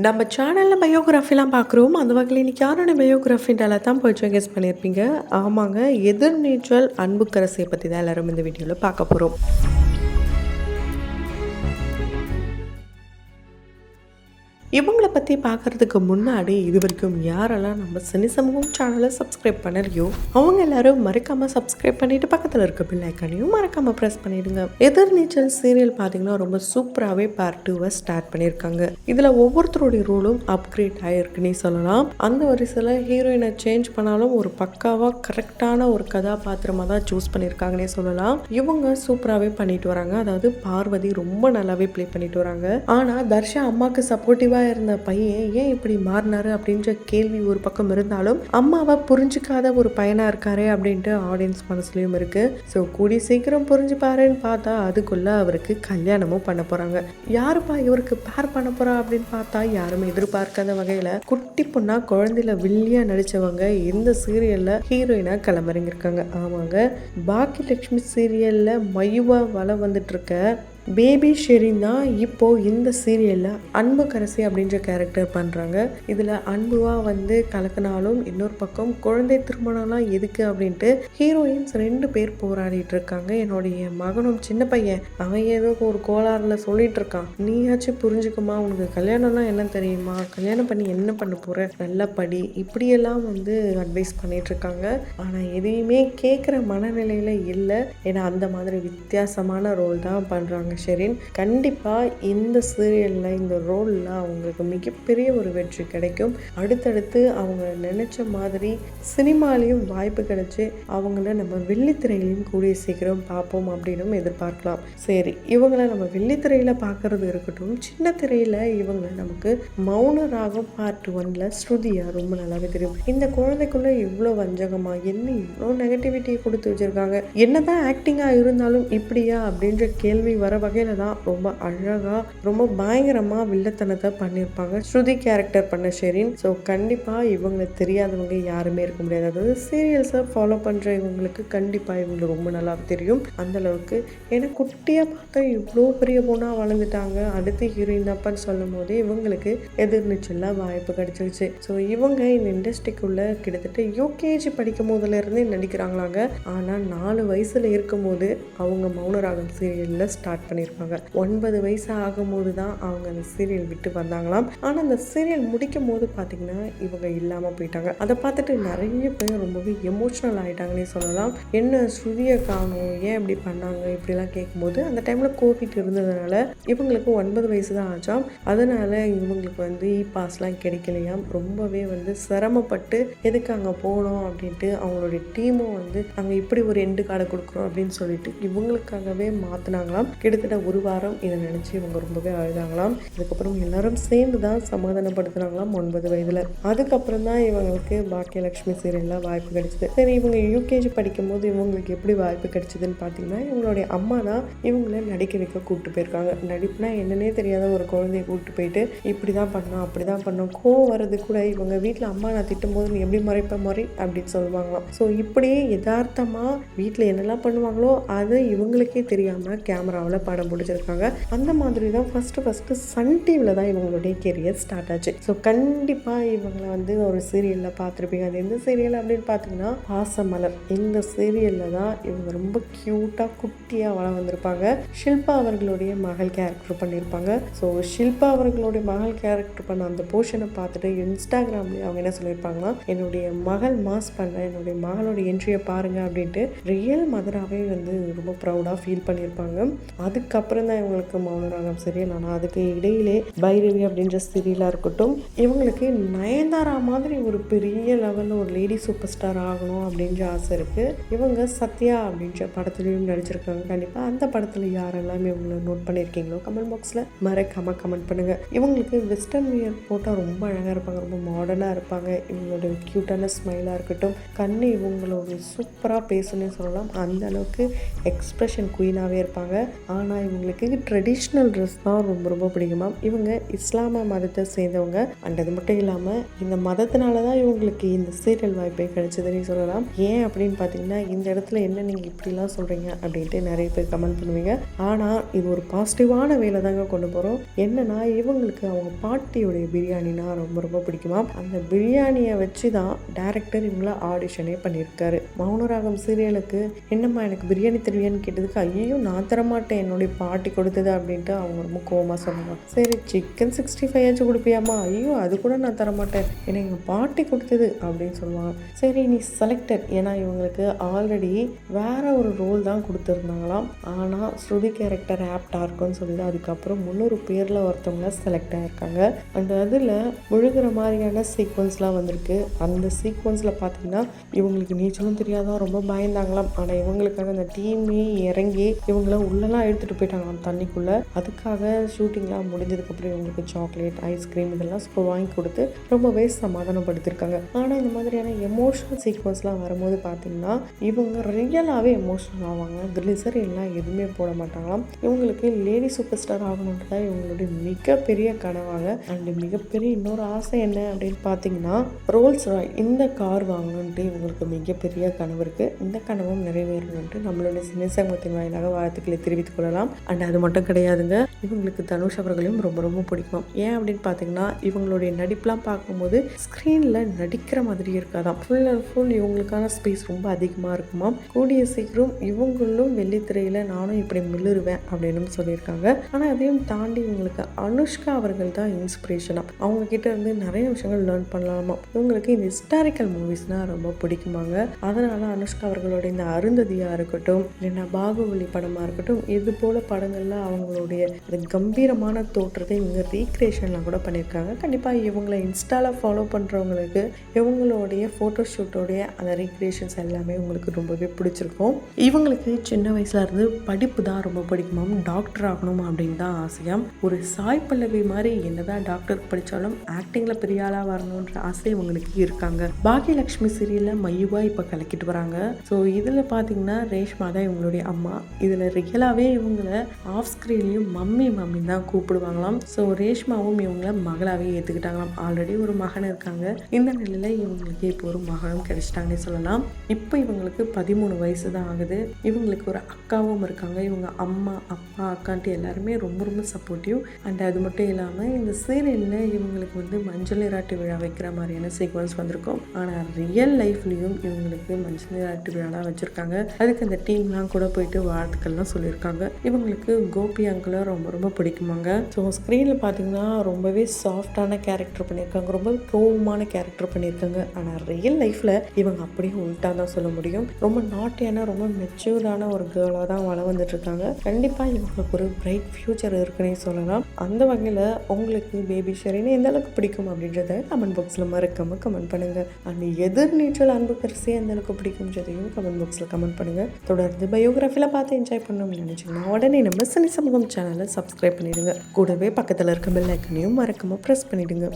நம்ம சேனல்ல பயோகிராஃபிலாம் பார்க்குறோம். அந்த வகையில இன்னைக்கு யாரோட பயோகிராஃபின்றல தான் கொஞ்சம் கெஸ் பண்ணியிருப்பீங்க. ஆமாங்க. எதிர்நீச்சல் அன்புக்கரசிய பத்தி தான் எல்லாரும் இந்த வீடியோல பார்க்க போறோம். இவங்கள பற்றி பார்க்குறதுக்கு முன்னாடி இதுவரைக்கும் யாரெல்லாம் நம்ம சினி சமூகம் சேனலை சப்ஸ்கிரைப் பண்ணலையோ அவங்க எல்லாரும் மறக்காமல் சப்ஸ்கிரைப் பண்ணிவிட்டு பக்கத்தில் இருக்க பெல் ஐக்கானையும் மறக்காமல் ப்ரெஸ் பண்ணிடுங்க. எதிர்நீச்சல் சீரியல் பார்த்தீங்கன்னா ரொம்ப சூப்பராகவே பார்ட் 2 ஸ்டார்ட் பண்ணியிருக்காங்க. இதில் ஒவ்வொருத்தருடைய ரோலும் அப்கிரேட் ஆகிருக்குன்னே சொல்லலாம். அந்த வரிசையில் ஹீரோயினை சேஞ்ச் பண்ணாலும் ஒரு பக்காவாக கரெக்டான ஒரு கதாபாத்திரமாக தான் சூஸ் பண்ணியிருக்காங்கன்னே சொல்லலாம். இவங்க சூப்பராகவே பண்ணிட்டு வராங்க. அதாவது பார்வதி ரொம்ப நல்லாவே ப்ளே பண்ணிட்டு வராங்க. ஆனால் தர்ஷா அம்மாவுக்கு சப்போர்ட்டிவாக இருந்த பையன் ஏன் இப்படி மாறினாரு அப்படின்ற கேள்வி ஒரு பக்கம் இருந்தாலும் அம்மாவை புரிஞ்சுக்காத ஒரு பையனா இருக்காரு அப்படின்ட்டு ஆடியன்ஸ் மனசுலயும் இருக்கு. ஸோ கூடி சீக்கிரம் புரிஞ்சுப்பாருன்னு பார்த்தா அதுக்குள்ள அவருக்கு கல்யாணமும் பண்ண போறாங்க. யாருப்பா இவருக்கு பேர் பண்ண போறா அப்படின்னு பார்த்தா யாருமே எதிர்பார்க்காத வகையில குட்டி பொண்ணா குழந்தையில வில்லியா நடிச்சவங்க இந்த சீரியல்ல ஹீரோயினா கிளம்பறங்கிருக்காங்க. ஆமாங்க, பாக்கியலட்சுமி சீரியல்ல மயுவா வளம் வந்துட்டு இருக்க பேபி ஷெரின் தான் இப்போது இந்த சீரியலில் அன்புக்கரசி அப்படின்ற கேரக்டர் பண்ணுறாங்க. இதில் அன்புவா வந்து கலக்கினாலும் இன்னொரு பக்கம் குழந்தை திருமணம்லாம் எதுக்கு அப்படின்ட்டு ஹீரோயின்ஸ் 2 பேர் போராடிட்டு இருக்காங்க. என்னுடைய மகனும் சின்ன பையன் அவன் ஏதோ ஒரு கோளாறுல சொல்லிட்டு இருக்கான், நீயாச்சும் புரிஞ்சுக்குமா, உனக்கு கல்யாணம்னா என்ன தெரியுமா, கல்யாணம் பண்ணி என்ன பண்ண போகிற, நல்ல படி, இப்படியெல்லாம் வந்து அட்வைஸ் பண்ணிட்டு இருக்காங்க. ஆனால் எதையுமே கேட்குற மனநிலையில் இல்லை. ஏன்னா அந்த மாதிரி வித்தியாசமான ரோல் தான் பண்ணுறாங்க ஷெரின். கண்டிப்பாக இந்த சீரியலில் இந்த ரோலில் அவங்களுக்கு மிகப்பெரிய ஒரு வெற்றி கிடைக்கும். அடுத்தடுத்து அவங்க நினச்ச மாதிரி சினிமாலையும் வாய்ப்பு கிடைச்சி அவங்கள நம்ம வெள்ளித்திரையிலையும் கூடிய சீக்கிரம் பார்ப்போம் அப்படின்னு எதிர்பார்க்கலாம். சரி, இவங்களை நம்ம வெள்ளித்திரையில் பார்க்கறது இருக்கட்டும், சின்ன திரையில் இவங்க நமக்கு மௌன ராகம் பார்ட் 1ல ஸ்ருதியா ரொம்ப நல்லாவே தெரியும். இந்த குழந்தைக்குள்ள இவ்வளோ வஞ்சகமா, என்ன இவ்வளோ நெகட்டிவிட்டியை கொடுத்து வச்சிருக்காங்க, என்னதான் ஆக்டிங்காக இருந்தாலும் இப்படியா அப்படின்ற கேள்வி வர வகையில தான் ரொம்ப அழகா ரொம்ப பயங்கரமா வில்லத்தனத்தை பண்ணியிருப்பாங்க ஸ்ருதி கேரக்டர் பண்ண ஷெரின். ஸோ கண்டிப்பா இவங்களை தெரியாதவங்க யாருமே இருக்க முடியாது. அதாவது சீரியல்ஸை ஃபாலோ பண்ற இவங்களுக்கு கண்டிப்பா இவங்களை ரொம்ப நல்லா தெரியும். அந்த அளவுக்கு ஏன்னா குட்டியா பார்த்தா இவ்வளோ பெரிய பொண்ணா வளர்ந்துட்டாங்க. அடுத்து ஹீரோயின் தாப்பான்னு சொல்லும் போது இவங்களுக்கு எதிர்நீச்சல்ல வாய்ப்பு கிடைச்சிருச்சு. ஸோ இவங்க இந்த இண்டஸ்ட்ரிக்குள்ள கிட்டத்தட்ட யூகேஜி படிக்கும் போதுல இருந்தே நடிக்கிறாங்களாங்க. ஆனால் 4 வயசுல இருக்கும்போது அவங்க மௌனராகம் சீரியல்ல ஸ்டார்ட் பண்ணியிருப்பாங்க. 9 வயசு ஆகும்போது தான் அவங்க அந்த சீரியல் விட்டு வந்தாங்களாம். ஆனால் அந்த சீரியல் முடிக்கும் போது பார்த்தீங்கன்னா இவங்க இல்லாமல் போயிட்டாங்க. அதை பார்த்துட்டு நிறைய பேர் ரொம்பவே எமோஷ்னல் ஆகிட்டாங்கன்னே சொல்லலாம். என்ன ஸ்ருதியை காணும், ஏன் இப்படி பண்ணாங்க இப்படிலாம் கேட்கும்போது அந்த டைமில் கோவிட் இருந்ததுனால இவங்களுக்கு 9 வயசு தான் ஆச்சாம். அதனால இவங்களுக்கு வந்து பாஸ்லாம் கிடைக்கலையாம். ரொம்பவே வந்து சிரமப்பட்டு எதுக்கு அங்கே போகணும் அப்படின்ட்டு அவங்களுடைய டீமும் வந்து அங்கே இப்படி ஒரு எண்டு கார்டை கொடுக்குறோம் அப்படின்னு சொல்லிட்டு இவங்களுக்காகவே மாற்றினாங்களாம். கிட்டத்தட்ட ஒரு வாரம் இதை நினச்சி இவங்க ரொம்பவே அழுதாங்களாம். அதுக்கப்புறம் எல்லாரும் சேர்ந்து தான் சமாதானப்படுத்தினாங்களாம் 9 வயதில். அதுக்கப்புறம் தான் இவங்களுக்கு பாக்கியலட்சுமி சீரியலில் வாய்ப்பு கிடைச்சிது. சரி, இவங்க யூகேஜி படிக்கும் போது இவங்களுக்கு எப்படி வாய்ப்பு கிடைச்சிதுன்னு பார்த்தீங்கன்னா இவங்களுடைய அம்மா தான் இவங்கள நடிக்க வைக்க கூப்பிட்டு போயிருக்காங்க. நடிப்புனா என்னன்னே தெரியாத ஒரு குழந்தைய கூப்பிட்டு போயிட்டு இப்படி தான் பண்ணோம் அப்படி தான் பண்ணோம், கோவம் வர்றது கூட இவங்க வீட்டில் அம்மா நான் திட்டும் போது நீ எப்படி முறை அப்படின்னு சொல்லுவாங்களாம். ஸோ இப்படியே யதார்த்தமாக வீட்டில் என்னெல்லாம் பண்ணுவாங்களோ அது இவங்களுக்கே தெரியாமல் கேமராவில் படம் பிடிச்சிருக்காங்க. அந்த மாதிரி தான் ஃபஸ்ட்டு சன் டிவியில் தான் இவங்களுடைய கெரியர் ஸ்டார்ட் ஆச்சு. ஸோ கண்டிப்பாக இவங்களை வந்து ஒரு சீரியலில் பார்த்துருப்பீங்க. அது எந்த சீரியல் அப்படின்னு பார்த்தீங்கன்னா பாசமலர். இந்த சீரியலில் தான் இவங்க ரொம்ப க்யூட்டாக குட்டியாக வளம் வந்திருப்பாங்க. ஷில்பா அவர்களுடைய மகள் கேரக்டர் பண்ணியிருப்பாங்க. ஸோ ஷில்பா அவர்களுடைய மகள் கேரக்டர் பண்ண அந்த போர்ஷனை பார்த்துட்டு இன்ஸ்டாகிராம்லேயே அவங்க என்ன சொல்லியிருப்பாங்கன்னா, என்னுடைய மகள் மாஸ் பண்ண என்னுடைய மகளோட என்ட்ரியை பாருங்க அப்படின்ட்டு ரியல் மதராகவே வந்து ரொம்ப ப்ரௌடாக ஃபீல் பண்ணியிருப்பாங்க. அதுக்கப்புறம் தான் இவங்களுக்கு மௌனராகம் சீரியல். ஆனால் அதுக்கு இடையிலே பைரவி அப்படின்ற சீரியலாக இருக்கட்டும், இவங்களுக்கு நயன்தாரா மாதிரி ஒரு பெரிய லெவலில் ஒரு லேடி சூப்பர் ஸ்டார் ஆகணும் அப்படின்ற ஆசை இருக்குது. இவங்க சத்யா அப்படின்ற படத்துலையும் நடிச்சிருக்காங்க. கண்டிப்பாக அந்த படத்தில் யாரெல்லாம் இவங்களை நோட் பண்ணியிருக்கீங்களோ கமெண்ட் பாக்ஸில் மறக்காமல் கமெண்ட் பண்ணுங்கள். இவங்களுக்கு வெஸ்டர்ன் வியர் போட்டால் ரொம்ப அழகாக இருப்பாங்க, ரொம்ப மாடர்னாக இருப்பாங்க. இவங்களோட க்யூட்டான ஸ்மைலாக இருக்கட்டும், கண்ணு இவங்களோட சூப்பராக பேசணும்னு சொல்லலாம். அந்த அளவுக்கு எக்ஸ்ப்ரெஷன் குயினாகவே இருப்பாங்க. ஆனால் இவங்களுக்கு ட்ரெடிஷ்னல் ட்ரெஸ் தான் ரொம்ப ரொம்ப பிடிக்குமா. இவங்க இஸ்லாம மதத்தை சேர்ந்தவங்க. அண்ட் அது மட்டும் இல்லாமல் இந்த மதத்தினால தான் இவங்களுக்கு இந்த சீரியல் வாய்ப்பே கிடைச்சதுன்னு சொல்லலாம். ஏன் அப்படின்னு பார்த்தீங்கன்னா, இந்த இடத்துல என்ன நீங்கள் இப்படிலாம் சொல்கிறீங்க அப்படின்ட்டு நிறைய பேர் கமெண்ட் பண்ணுவீங்க. ஆனால் இது ஒரு பாசிட்டிவான வேலை தாங்க கொண்டு போகிறோம். என்னன்னா, இவங்களுக்கு அவங்க பாட்டியுடைய பிரியாணினா ரொம்ப ரொம்ப பிடிக்குமா. அந்த பிரியாணியை வச்சு தான் டைரக்டர் இவங்கள ஆடிஷனே பண்ணியிருக்காரு. மௌனராகம் சீரியலுக்கு என்னம்மா எனக்கு பிரியாணி தருவியான்னு கேட்டதுக்கு, ஐயோ நான் தரமாட்டேன், என்னுடைய பாட்டி கொடுத்தது அப்படின்ட்டு அவங்க ரொம்ப கோவமாக சொன்னாங்க. சரி சிக்கன் 65 ஆச்சும் கொடுப்பியாமா, ஐயோ அது கூட நான் தரமாட்டேன், ஏன்னா எங்கள் பாட்டி கொடுத்தது அப்படின்னு சொல்லுவாங்க. சரி நீ செலக்டட், ஏன்னா இவங்களுக்கு ஆல்ரெடி வேற ஒரு ரோல் தான் கொடுத்துருந்தாங்களாம். ஆனால் ஸ்ருதி கேரக்டர் ஆப்டாக இருக்கும்னு சொல்லி தான் அதுக்கப்புறம் 300 பேரில் ஒருத்தவங்க செலக்ட் ஆகிருக்காங்க. அந்த அதில் முழுகிற மாதிரியான சீக்வன்ஸ்லாம் வந்திருக்கு. அந்த சீக்வன்ஸில் பார்த்தீங்கன்னா இவங்களுக்கு நீச்சலும் தெரியாதான், ரொம்ப பயந்தாங்களாம். ஆனால் இவங்களுக்காக அந்த டீமே இறங்கி இவங்கள உள்ளெல்லாம் எடுத்துகிட்டு போயிட்டாங்களாம் தண்ணிக்குள்ளே. அதுக்காக ஷூட்டிங்லாம் முடிஞ்சதுக்கப்புறம் இவங்களுக்கு சாக்லேட், ஐஸ்கிரீம் இதெல்லாம் வாங்கி கொடுத்து ரொம்பவே சமாதானப்படுத்திருக்காங்க. ஆனால் இந்த மாதிரியான எமோஷனல் சீக்வன்ஸ்லாம் வரும்போது பார்த்தீங்கன்னா இவங்க ரியலாகவே எமோஷனல் ஆவாங்க. கிளிசர் எல்லாம் எதுவுமே போட மாட்டாங்களாம். இவங்களுக்கு லேடி சூப்பர் ஸ்டார் ஆகணுன்றது தான் இவங்களுடைய மிகப்பெரிய கனவாங்க. அண்ட் மிகப்பெரிய இன்னொரு ஆசை என்ன அப்படின்னு பார்த்தீங்கன்னா, ரோல்ஸ் ராய் இந்த கார் வாங்கணுன்ட்டு இவங்களுக்கு மிகப்பெரிய கனவு இருக்குது. இந்த கனவும் நிறைவேறணுன்ட்டு நம்மளுடைய சின்ன சமூகத்தின் வாயிலாக வாழ்த்துக்களை தெரிவித்துக் கொள்ளலாம். அண்ட் அது மட்டும் கிடையாதுங்க, இவங்களுக்கு தனுஷ் அவர்களையும் ரொம்ப ரொம்ப பிடிக்கும். ஏன் அப்படின்னு பார்த்தீங்கன்னா, இவங்களுடைய நடிப்புலாம் பார்க்கும்போது ஸ்க்ரீனில் நடிக்கிற மாதிரி இருக்காதான். ஃபுல் அண்ட் ஃபுல் இவங்களுக்கான ஸ்பேஸ் ரொம்ப அதிகமாக இருக்குமா. கூடிய சீக்கிரம் இவங்களும் வெள்ளித்திரையில் நானும் இப்படி மில்லுருவேன் அப்படின்னு சொல்லியிருக்காங்க. ஆனால் அதையும் தாண்டி இவங்களுக்கு அனுஷ்கா அவர்கள் தான் இன்ஸ்பிரேஷனாக. அவங்க கிட்ட இருந்து நிறைய விஷயங்கள் லேர்ன் பண்ணலாமா. இவங்களுக்கு இந்த ஹிஸ்டாரிக்கல் மூவிஸ்னால் ரொம்ப பிடிக்குமாங்க. அதனால அனுஷ்கா அவர்களோட இந்த அருந்ததியாக இருக்கட்டும், இல்லைன்னா பாகுபலி படமாக இருக்கட்டும், இது போல படங்கள்ல அவங்களுடைய கம்பீரமான தோற்றத்தை இவங்க ரீக்ரியேஷன்லாம் கூட பண்ணியிருக்காங்க. கண்டிப்பாக இவங்களை இன்ஸ்டாவில் ஃபாலோ பண்ணுறவங்களுக்கு இவங்களுடைய ஃபோட்டோஷூட்டோடைய அந்த ரீக்ரியேஷன்ஸ் எல்லாமே உங்களுக்கு ரொம்பவே பிடிச்சிருக்கும். இவங்களுக்கு சின்ன வயசுல இருந்து படிப்பு தான் ரொம்ப பிடிக்குமாம். டாக்டர் ஆகணும் அப்படின்னு தான் ஆசையாம். ஒரு சாய் பல்லவி மாதிரி என்னதான் டாக்டர் படித்தாலும் ஆக்டிங்கில் பெரிய ஆளாக வரணுன்ற ஆசை இவங்களுக்கு இருக்காங்க. பாக்யலட்சுமி சீரியலில் மையுவாக இப்போ கலக்கிட்டு வராங்க. ஸோ இதில் பார்த்தீங்கன்னா ரேஷ்மா தான் இவங்களுடைய அம்மா. இதில் ரியலாகவே இவங்களை ஆஃப் ஸ்க்ரீன்லையும் மம்மி மம்மி தான் கூப்பிடுவாங்களாம். ஸோ ரேஷ்மாவும் இவங்கள மகளாகவே ஏற்றுக்கிட்டாங்களாம். ஆல்ரெடி ஒரு மகன் இருக்காங்க. இந்த நிலையில் இவங்களுக்கு இப்போ ஒரு மகனும் கிடைச்சிட்டாங்கன்னே சொல்லலாம். இப்போ இவங்களுக்கு 13 வயசு தான் ஆகுது. இவங்களுக்கு ஒரு அக்காவும் இருக்காங்க. இவங்க அம்மா அப்பா அக்கான்ட்டு எல்லாருமே ரொம்ப ரொம்ப சப்போர்ட்டிவ். அண்ட் அது மட்டும் இல்லாமல் இந்த சீரியலில் இவங்களுக்கு வந்து மஞ்சள் நீராட்டு விழா வைக்கிற மாதிரியான சீக்வன்ஸ் வந்திருக்கும். ஆனால் ரியல் லைஃப்லேயும் இவங்களுக்கு மஞ்சள் நீராட்டு விழாலாம் வச்சுருக்காங்க. அதுக்கு அந்த டீம்லாம் கூட போயிட்டு வாழ்த்துக்கள்லாம் சொல்லியிருக்காங்க. இவங்களுக்கு கோபி அங்கிளை ரொம்ப ரொம்ப பிடிக்குமாங்க. ஸோ ஸ்க்ரீனில் பார்த்தீங்கன்னா ரொம்பவே சாஃப்டான கேரக்டர் பண்ணியிருக்காங்க, ரொம்ப கோவமான கேரக்டர் பண்ணியிருக்காங்க. ஆனால் ரியல் லைஃப்பில் இவங்க அப்படியே உள்ட்டா தான் சொல்ல முடியும். ரொம்ப நாட்டியான ரொம்ப மெச்சூர்டான ஒரு கேர்ளாக தான் வள வந்துட்டு இருக்காங்க. கண்டிப்பாக இவங்களுக்கு ஒரு பிரைட் ஃபியூச்சர் இருக்குன்னே சொல்லலாம். அந்த வகையில் உங்களுக்கு பேபி ஷெரின் எந்த அளவுக்கு பிடிக்கும் அப்படின்றத கமெண்ட் பாக்ஸில் மறக்காம கமெண்ட் பண்ணுங்கள். அண்ட் எதிர்நீச்சல் அன்பு கரிசி எந்த அளவுக்கு பிடிக்கும்ன்றதையும் கமெண்ட் பாக்ஸில் கமெண்ட் பண்ணுங்கள். தொடர்ந்து பயோகிராஃபியில் பார்த்து என்ஜாய் பண்ணணும்னு நினச்சிங்கன்னா உடனே நம்ம சினி சமூகம் சேனலை சப்ஸ்கிரைப் பண்ணிடுங்க. கூடவே பக்கத்தில் இருக்க பெல் ஐக்கனையும் மறக்காம ப்ரெஸ் பண்ணிடுங்க.